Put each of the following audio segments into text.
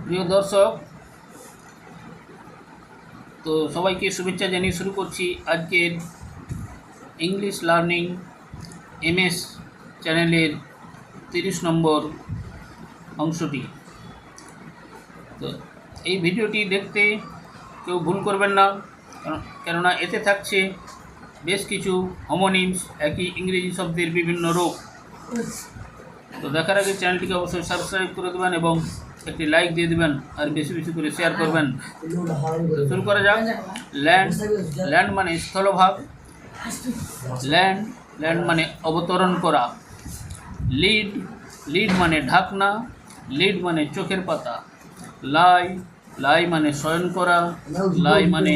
প্রিয় দর্শক, তো সবাইকে শুভেচ্ছা জানিয়ে শুরু করছি আজকের ইংলিশ লার্নিং এমএস চ্যানেলের 30 নম্বর অংশটি। তো এই ভিডিওটি দেখতে কেউ ভুল করবেন না, কেননা এতে থাকছে বেশ কিছু হোমোনিমস, একই ইংরেজি শব্দের বিভিন্ন রূপ। তো দেখার আগে চ্যানেলটিকে অবশ্যই সাবস্ক্রাইব করে দেবেন এবং একটি লাইক দিয়ে দেবেন আর বেশি বেশি করে শেয়ার করবেন। শুরু করা যাক। ল্যান্ড, ল্যান্ড মানে স্থলভাগ। ল্যান্ড, ল্যান্ড মানে অবতরণ করা। লিড, লিড মানে ঢাকনা। লিড মানে চোখের পাতা। লাই, লাই মানে শয়ন করা। লাই মানে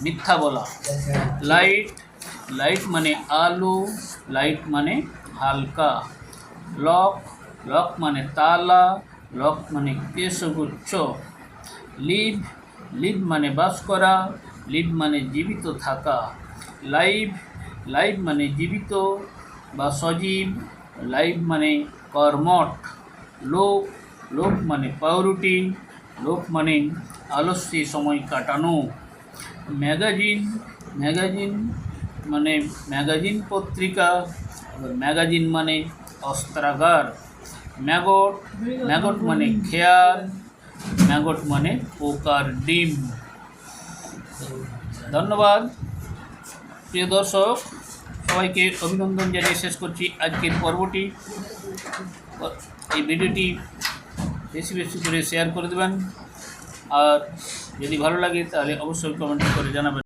মিথ্যা বলা। লাইট, লাইট মানে আলো। লাইট মানে হালকা। লক, লক মানে তালা। লক মানে কেশগুচ্ছ। লিভ, লিভ মানে বাস করা। লিভ মানে জীবিত থাকা। লাইভ, লাইভ মানে জীবিত বা সজীব। লাইভ মানে কর্মঠ। লোক, লোক মানে পাউরুটি। লোক মানে আলস্যে সময় কাটানো। ম্যাগাজিন, ম্যাগাজিন মানে ম্যাগাজিন পত্রিকা। ম্যাগাজিন মানে অস্ত্রাগার। ম্যাগট, ম্যাগট মানে খেয়াল। ম্যাগট মানে পোকার ডিম। ধন্যবাদ প্রিয় দর্শক, সবাইকে অভিনন্দন জানিয়ে শেষ করছি আজকের পর্বটি। এই ভিডিওটি বেশি বেশি করে শেয়ার করে দেবেন, আর যদি ভালো লাগে তাহলে অবশ্যই কমেন্ট করে জানাবেন।